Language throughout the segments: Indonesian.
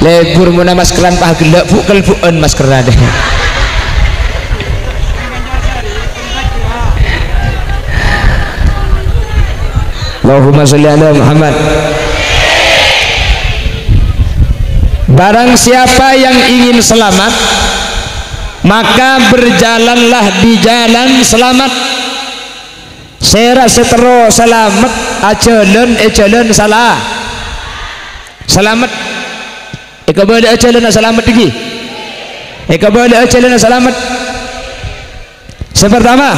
lebur muna maskeran pah gelek bukel buen maskeran deh. Allahumma sholli ala Muhammad. Barang siapa yang ingin selamat maka berjalanlah di jalan selamat. Sera setero selamat ajalan salah selamat ikabada ajalan selamat lagi ikabada ajalan selamat. Sepertama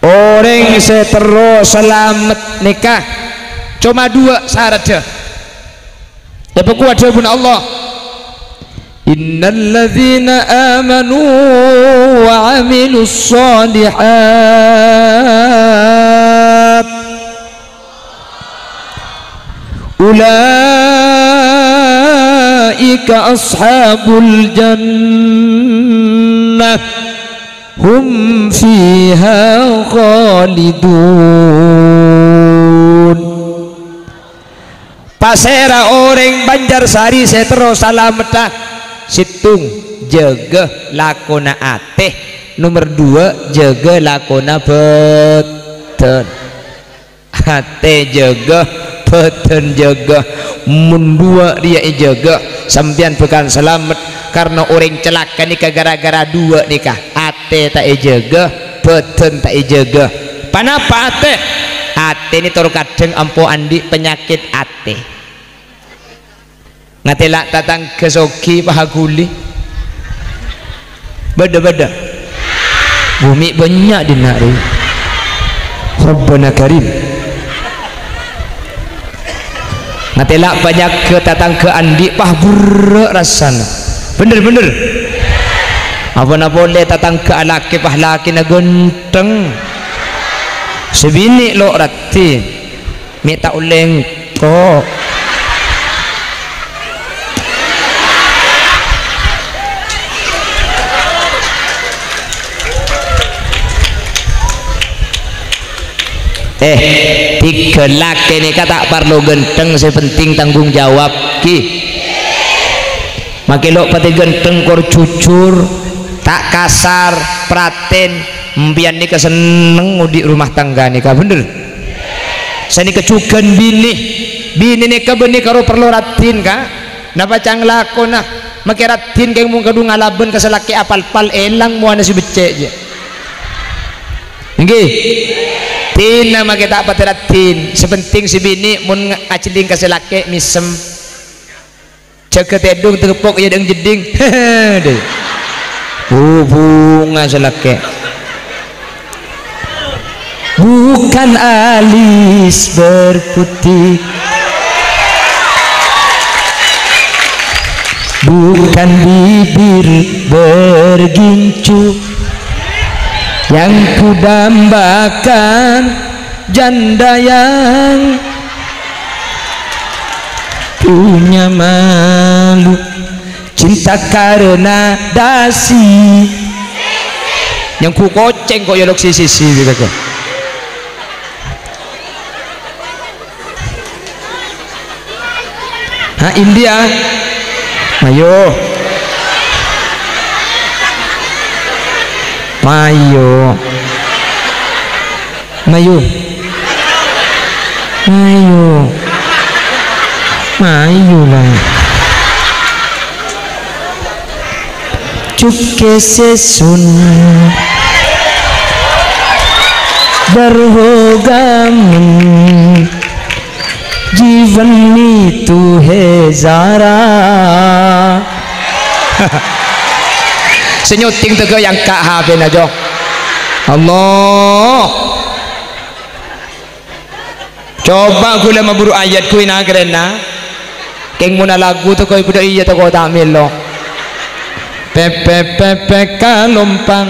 orang setero selamat nikah cuma dua syaratnya. Ya pokok ada pun Allah. Innalladzina amanu wa amilus shalihat ulaika ashabul jannah hum fiha khalidun. Pasera orang Banjarsari setero salametah situng jaga lakona ateh nomor 2 jaga lakona beten ateh jaga beten jaga mun dua dia jaga sampean bukan selamat karena orang celaka nikah gara-gara dua nikah ateh tak jaga beten tak jaga. Panapa ateh ini terkadang ampo andi penyakit ateh ngatelak tatang kesoki pahaguli beda-beda bumi banyak di nari Rabbana Karim ngatelak banyak ke tatang ke andi pah buruk rasana bener-bener apa na boleh tatang ke alaki pah laki na genteng sebini lo rati minta uleng kok tiga laki ini kata perlu genteng sepenting tanggung jawab ki makilok pati genteng kor jujur tak kasar praten mbian nika seneng di rumah tangga nika bener saya nika cugan bini nika benih karo perlu ratin ka napa cang lakona make ratin kaya mung kadu ngalaben kasalaki apal-pal elang muana si becek je nggih tina make tak patiratin sepenting si bini mun ngaciling kasalaki misem jaga tedung terpok ya deng jeding deh bunga salaki bukan alis berputih bukan bibir bergincu yang kudambakan janda yang punya malu cinta karena dasi yang ku koceng kok yolok sisi gitu kok ha India ayo mayo mayo mayo mayo lah चुपके से सुन डर होगा मन जीवन में तू है Zaara senyuting tega yang kak hapen aja Allah coba gula maburu ayat ku ina kerana keng muna lagu tu kau budak iya tu kau tamil lo pepe pepe kalompang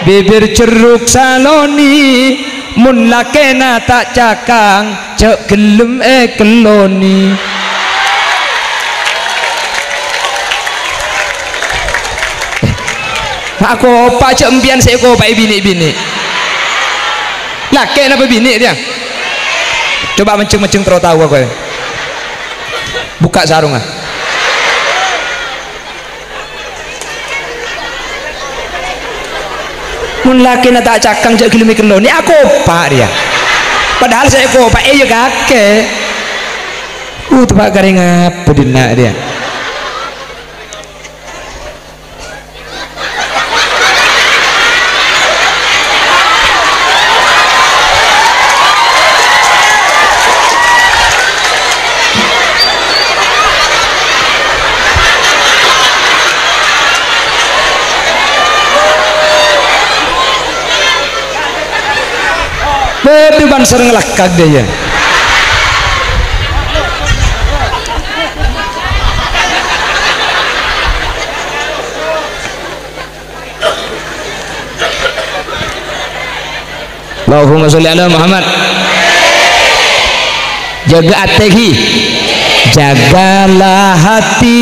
bibir ceruk saloni mun lakena tak cakang cek gelem keloni aku opa cek empian saya kau pai bini laki apa bini dia coba menceng terus tahu aku buka sarung ah. Mun laki na tak cakang jak kilimi kelo ni aku pak dia padahal saya kopak ya kakek tuh pak garing apa dina dia beban sering lakak dia ya. Allahumma sholli ala Muhammad. Jaga hati, jagalah hati,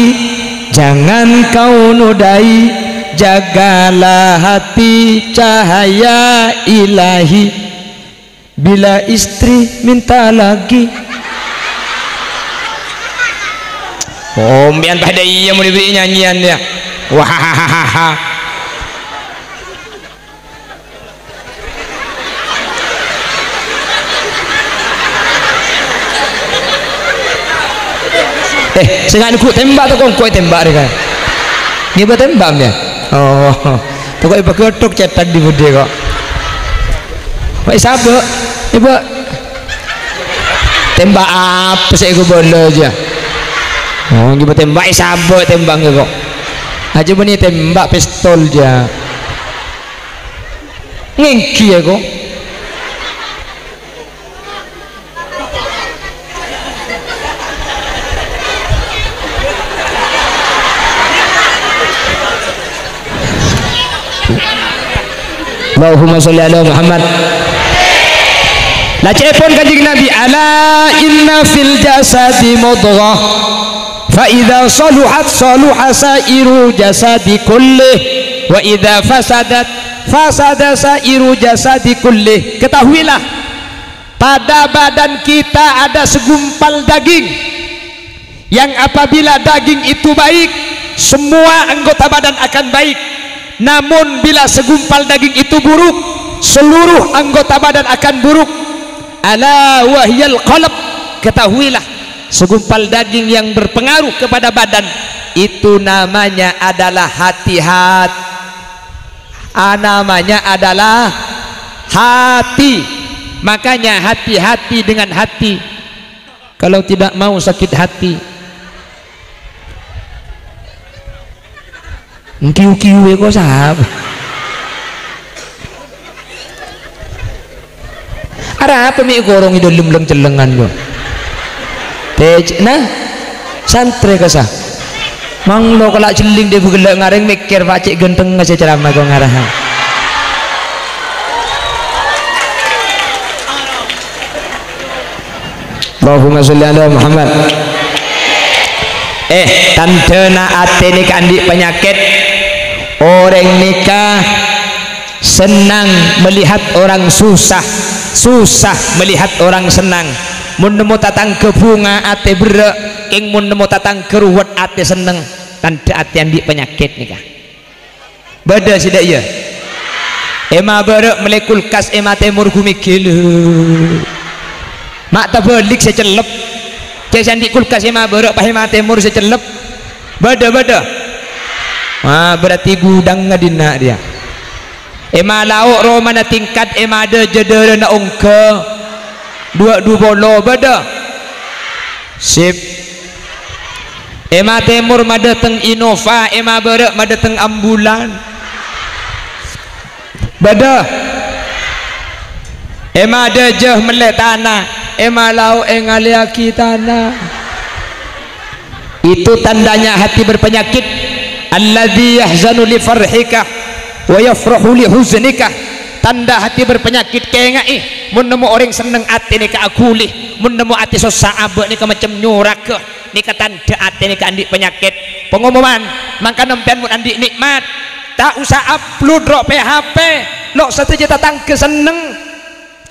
jangan kau nodai, jagalah hati cahaya ilahi. Bila istri minta lagi mbian pada iya mau diberi nyanyian dia wahahaha sengaja ku tembak atau kau tembak dia kan dia buat tembak dia oh pokoknya pakai otok cetak di bude kok Pak Sabuk, ibu tembak apa sih gue bola aja? Oh, ibu tembak Sabuk tembak kok. Aja bani tembak pistol aja. Ngengki ya kok. Allahumma sholli ala Muhammad. La cepon kanjeng Nabi ala inna fil jasadi mudghah fa idza saluhat saluha sairu jasadi kullih wa idza fasadat fasada sairu jasadi kullih. Ketahuilah pada badan kita ada segumpal daging yang apabila daging itu baik semua anggota badan akan baik, namun bila segumpal daging itu buruk seluruh anggota badan akan buruk. Ala wahyal qalb, ketahuilah segumpal daging yang berpengaruh kepada badan itu namanya adalah hati-hati, namanya adalah hati. Makanya hati-hati dengan hati, kalau tidak mau sakit hati kiu-kiu kok sahabat ada apa mi gorong itu lem celengan lo nah santri kasah mang lo kalau celing dia bergelak ngareng mikir pacik genteng ngasih ceramah kau ngarahan Allahumma sholli ala Muhammad. Tandena ate ni kandi penyakit orang nikah senang melihat orang susah, susah melihat orang senang. Mun nemu tatang ke bunga ate berek, king mun nemu tatang ke ruwet ate seneng. Tanda ate andi penyakit nikah. Beda sida iya. Ema berek melekul kas ema temur gumikil. Mak tabalik secelep. Cek andi kulkas ema berek pah ema temur secelep. Beda. Berarti gudang ngadina dia. Ema lauk romana tingkat ema ada jeder na ongke dua bolo beda sip. Ema temur madateng Innova, ema berek madateng ambulan beda. Ema ada jeh melek tanah, ema lauk engaliaki tanah. Itu tandanya hati berpenyakit. Alladzi yahzanu li farhika wa yafrahu li huznika. Tanda hati berpenyakit kengai mun nemu orang seneng ati ni ka agulih, mun nemu ati sosaabek ni ka macam nyurak ke ni ka tanda ati ni ka andi penyakit. Pengumuman mangka nempian mun andi nikmat tak usah upload ro PHP lo sateja tatang keseneng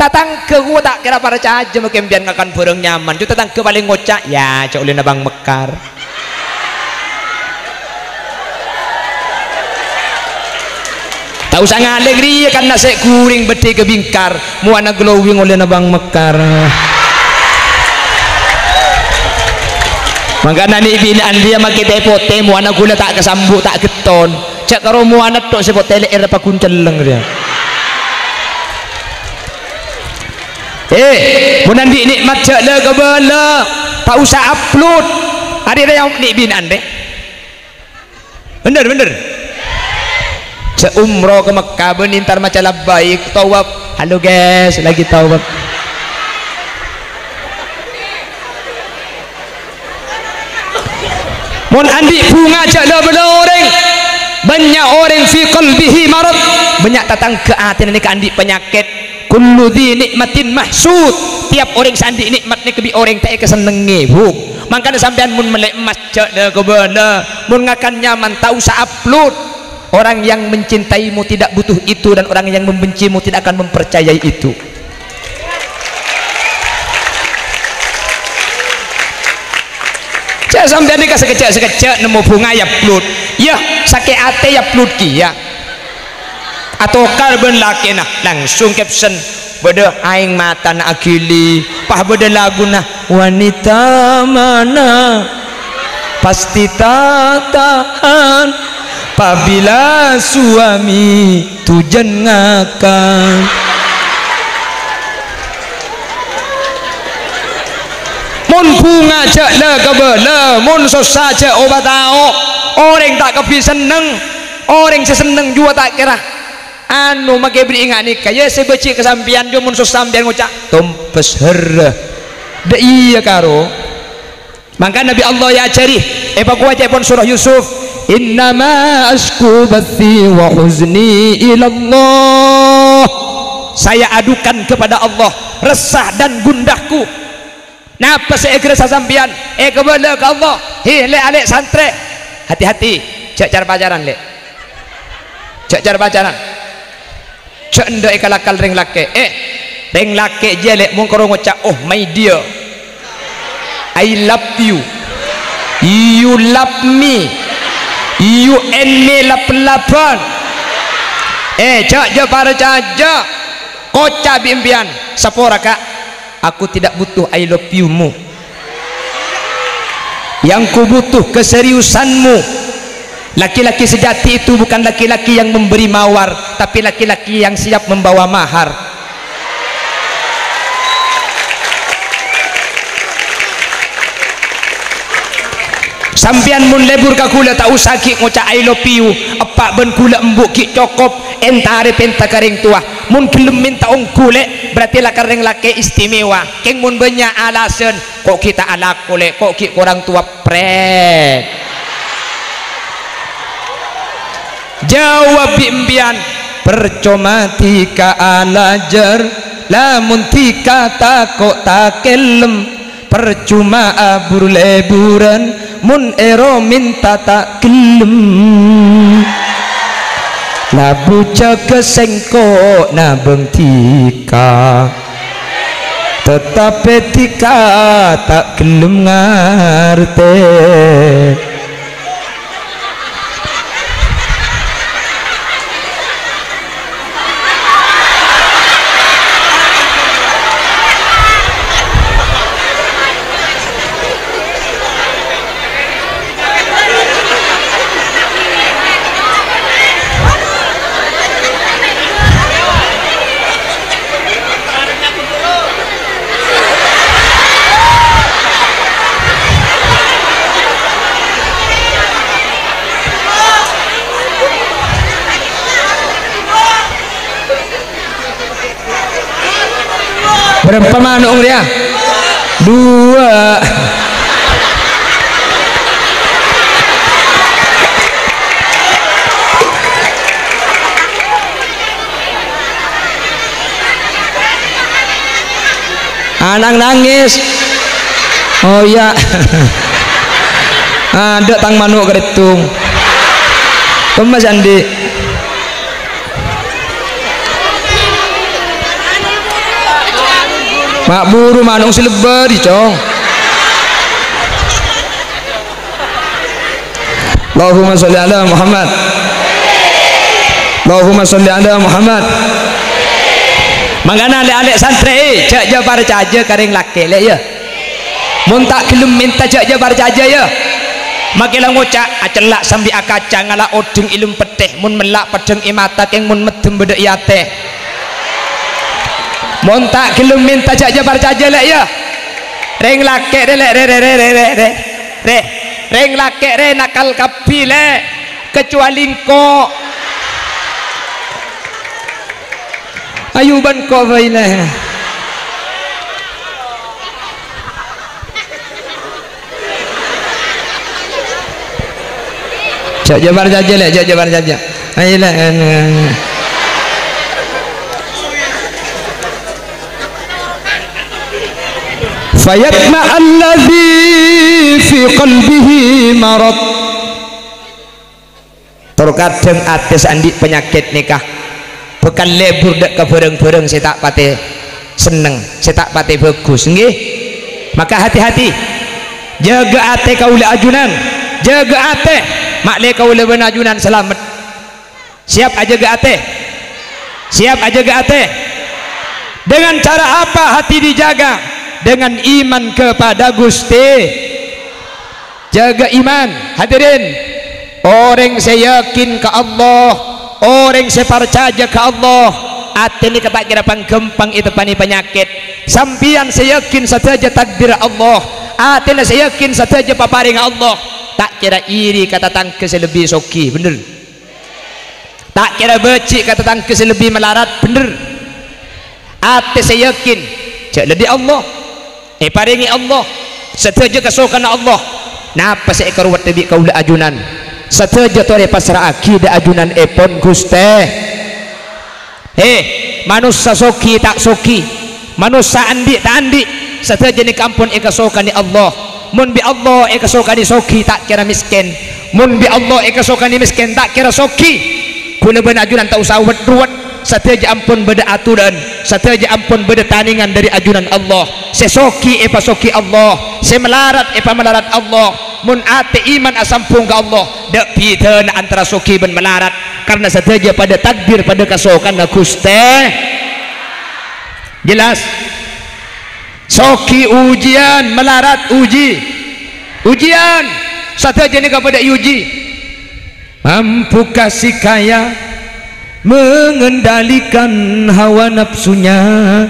tatang ke gua tak kira para caja makin biar ngakan bareng nyaman tu tatang ke paling ngocak ya cok ulin abang mekar tak usah ngaleng dia kan nasi kuring beti ke bingkar mu anak glowing oleh abang mekar maka nani binaan dia makin tepote mu anak gula tak kesambut tak keton cak karo mu anak tok sebut tele era pakunceleng dia munan di nikmat cak le kebala tak usah upload ada yang ni binaan deh bener seumroh ke Mekah benintar macam labbaik tawaf halo guys lagi tawaf mun andi bunga cak le bela orang banyak orang fi qalbihi marad banyak tatang ke hati ni ke andi penyakit kullu dhi nikmatin mahsud tiap orang sandi nikmat ni kebi orang tak kesenengi huk makanya sampean mun melek emas cak le ke bela mun ngakan nyaman tak usah upload. Orang yang mencintaimu tidak butuh itu dan orang yang membencimu tidak akan mempercayai itu. Cak sampean ni sekecek nemu bunga ya upload. Ya sakit ate ya upload ki ya. Atau karbon laki nah langsung caption beda aing mata na akili pah beda lagu nah wanita mana pasti tak tahan apabila suami tujan ngakak mun bunga cak le kebele mun susah cak obat tau orang tak kepi seneng orang seseneng juga tak kira anu make beri ingat ni kaya sebeci kesampian dia mun susah sampian ngucak tumpes herre de iya karo maka Nabi Allah ya ajari aku aja pun surah Yusuf innama asku bathi wa huzni ilallah saya adukan kepada Allah resah dan gundahku napa saya kerasa sampian kepada ke Allah le alek santre hati-hati cak cara pacaran le cak cara pacaran cak ndek kalakal ring lake ring lake je le mung karo ngucap oh my dear I love you you love me you and me lapan cak je para caja kocak bimbian sapora kak aku tidak butuh I love you mu yang ku butuh keseriusanmu laki-laki sejati itu bukan laki-laki yang memberi mawar tapi laki-laki yang siap membawa mahar sampian mun lebur ka kula tak usah ki ngucap I love you apa ben kula embuk ki cokop entare penta karing tua mun gelem minta ong kule berarti lah karing laki istimewa keng mun banyak alasan kok kita ala kule kok ki orang tua pret jawab bimbian percuma tika alajar lamun tika takok takelem percuma abur leburan mun ero minta tak gelem labu jaga sengko nabeng tika tetapi tika tak gelem ngarte berapa manung dia? 2 anak nangis oh ya ada tang manuk keretung Mas Andi mak buru manung silebar dicong. Allahumma sholli ala Muhammad. Allahumma sholli ala Muhammad. Mangana alek-alek santri cak je barcaja karing laki lek ya. Mun tak gelem minta cak je barcaja ya. Makilah ngucak acelak sambil akacang ala odeng ilum petih mun melak pedeng imata keng mun medem bedek yate. Mun tak gelem minta cak je barcaja lek ya. Ring laki lek re. Ring laki re nakal kapi lek kecuali kok. Ayuban kau baileh. Cak jabar jaja leh, cak jabar jaja. Ayolah. Fayatma alladhi fi qalbihi marad. Terkadang atas andi penyakit nikah. Bukan lebur dek ke bereng-bereng saya tak pati seneng, saya tak pati bagus nggih. Maka hati-hati jaga ate kaula ajunan, jaga ate makle kaula ben ajunan selamat. Siap aja jaga ate, siap aja jaga ate. Dengan cara apa hati dijaga? Dengan iman kepada Gusti. Jaga iman hadirin. Orang saya yakin ke Allah, orang saya percaya ke Allah, ati ni ketak kira panggempang itu pani penyakit. Sampian saya yakin saja takdir Allah, ati ni saya yakin saja paparing Allah. Tak kira iri kata tangkes lebih soki, bener. Tak kira becik kata tangkes lebih melarat, bener. Ati saya yakin cak ledi Allah, paringi Allah, saja kesokan Allah. Napa saya karuat tebi kaula ajunan? Sateja tore pasrah akidah ajunan epon Guste. Manusia soki tak soki, manusia andi tak andi, sateja ni kampun ekasokan ni Allah. Mun bi Allah ekasokan ni soki tak kira miskin, mun bi Allah ekasokan ni miskin tak kira soki. Kula ben ajunan tak usah wet-wet, sateja ampun beda aturan, sateja ampun beda tandingan dari ajunan Allah. Sesoki epasoki Allah, semelarat epa melarat Allah. Mun ate iman asampung ke Allah dak pidana antara soki ben melarat karena saja pada takdir pada kasokan Gusti. Jelas soki ujian melarat ujian saja ni kepada uji. Mampukah si kaya mengendalikan hawa nafsunya?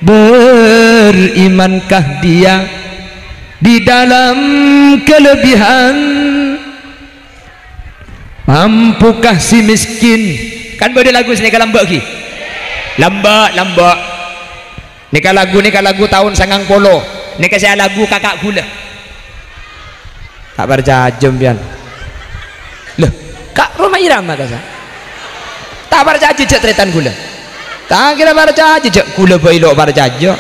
Berimankah dia di dalam kelebihan? Mampukah si miskin? Kan beda lagu sini kalau lambak ki, lambak nikah lagu tahun 90 nikah saya lagu kakak gula tak berjajem pian loh kak rumah irama kasa tak berjajem cek tretan gula tak kira berjajem cek gula bailok berjajem.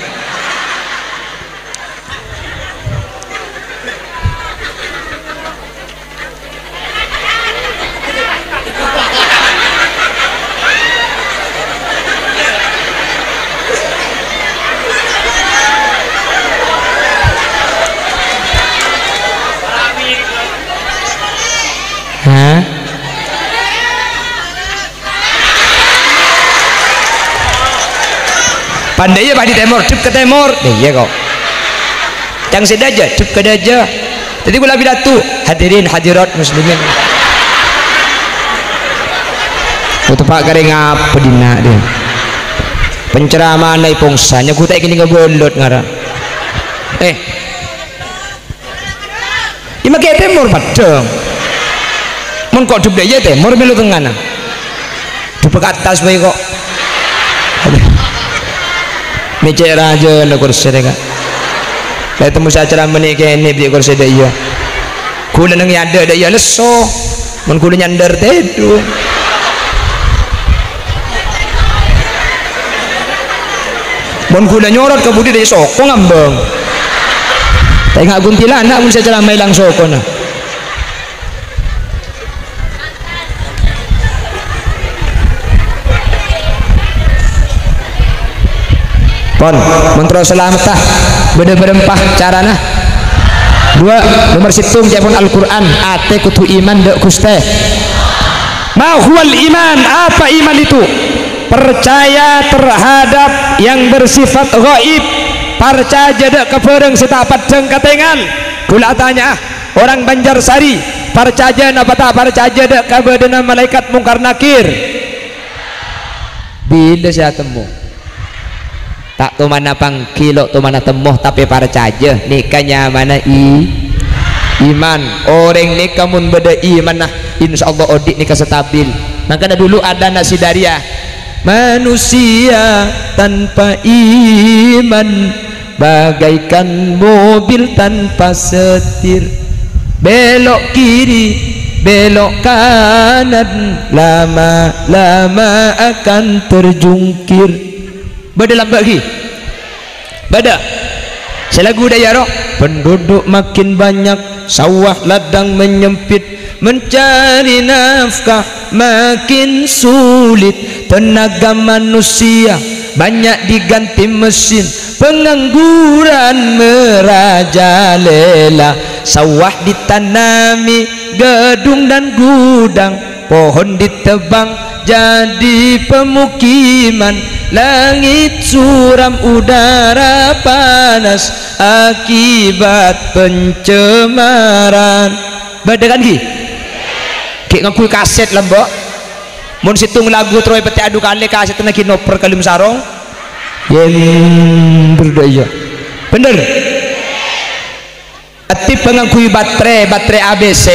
Pandai ya pak di timur, cep ke timur, iya kok. Yang sedaja, cep ke daja. Jadi gula bilang tuh hadirin hadirat muslimin. Untuk pak kering apa dina dia? Penceramaan nai pongsanya, ku tak kini ngebolot ngara. Ima ke timur padang. Mun kok dub daya timur melu tengah. Dub ke atas baik kok. Mecek raja nak kursi dekat. Lai temu acara menikah ini beli kursi dia. Kula nang ada dia leso. Mun kula nyandar tedu. Mun kula nyorot ke budi dia sokong ngambang. Tengah kuntilanak mun acara mailang sokona. pon mentro selamat tah beda-berempah carana. 2 nomor situng japon Al-Quran ate kutu iman dek kuste. Ma huwal iman, apa iman itu? Percaya terhadap yang bersifat gaib, percaya dek kepereng setapat jeng katengan. Kula tanya orang Banjarsari percaya apa tak percaya dek kabadana malaikat mungkar nakir. Bila saya temu tak tu mana pangkilo tu mana temuh tapi percaya nikahnya mana iman orang nikah mun beda iman nah insyaallah odik nikah stabil. Maka dulu ada nasi daria manusia tanpa iman bagaikan mobil tanpa setir, belok kiri belok kanan lama-lama akan terjungkir. Beda lambat lagi beda selagu daya roh penduduk makin banyak, sawah ladang menyempit, mencari nafkah makin sulit, tenaga manusia banyak diganti mesin, pengangguran merajalela, sawah ditanami gedung dan gudang, pohon ditebang jadi pemukiman, langit suram udara panas akibat pencemaran. Badekan ki ki ngakui kaset lembok mun situng lagu troy peti adu kali kaset na kinoper kalim sarong yen berdaya bener atip pengakui baterai ABC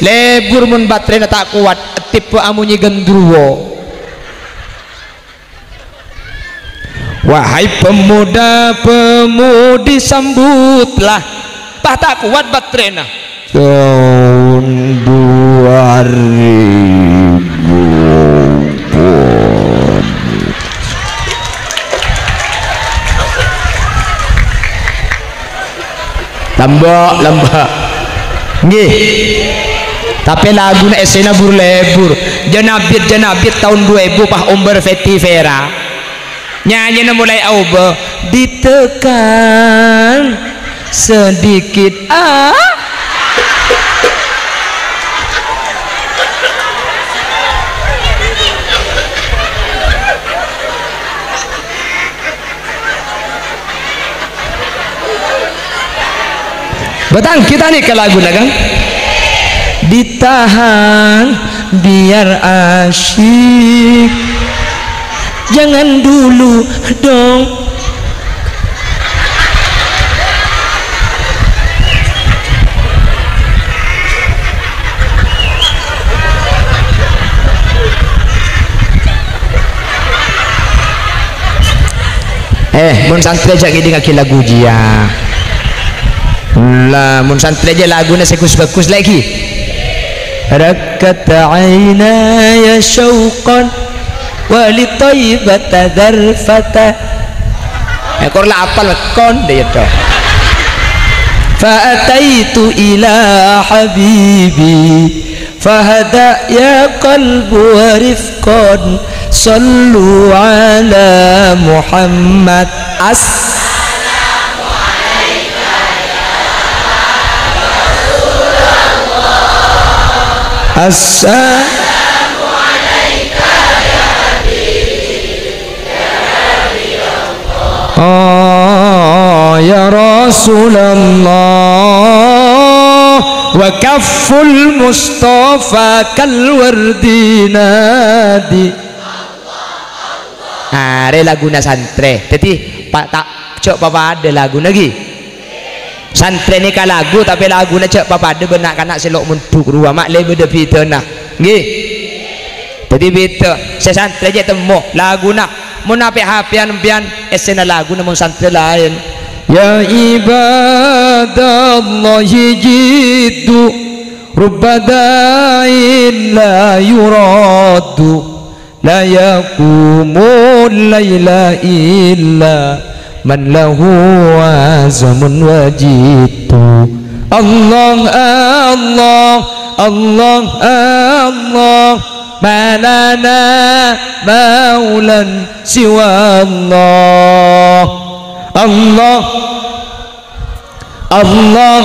lebur mun baterai na tak kuat atip amunyi gendruwo. Wahai pemuda-pemudi sambutlah bah tak kuat baterai na tahun 2000 lambak nggih tapi lagu na esena burlebur jenabit tahun 2000 pah umber Feti Vera nyanyi na mulai auba ditekan sedikit betang kita nih ke lagu nagang ditahan biar asyik jangan dulu dong mun santri aja gini ngaki lagu jia lah mun santri aja lagunya sekus-bagus lagi rakat aynaya syauqan wali taibata darfata ekor lah apal kon dia tu fa'ataitu ila habibi fahada ya qalbu warifqan sallu ala Muhammad assalamu alayka ya habibi ya Allah oh ya Rasulullah wa kafful Mustafa kal wardi nadi are laguna santre jadi pak tak cok papa ada lagu lagi santre ni ka lagu tapi lagu na cek papa ada benak kanak selok mentuk ruah mak le beda pita nah nggih jadi pita saya santre je temu lagu nak mun ape hapian pian esena lagu na mun santre lain ya ibadallah jiddu rubbadain la yuradu la yaqumul laila illa man lahu azamun wajitu Allah Allah Allah Allah malana maulan siwa Allah Allah Allah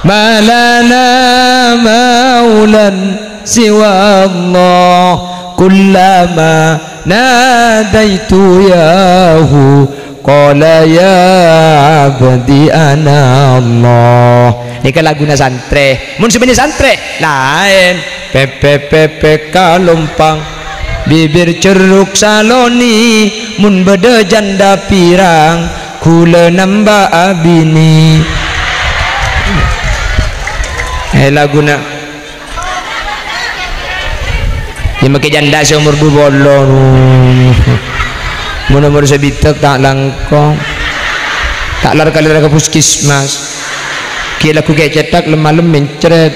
malana maulan siwa Allah kullama nadaitu yahu qala ya abdi ana Allah. Ini laguna santre mun sebenarnya santre lain pepe pepe kalumpang bibir ceruk saloni mun beda janda pirang kula nambah abini. Laguna yang pakai janda seumur bolong mun sebitek tak langkong tak lar kali ke puskesmas kira aku kayak cetak lemah mencret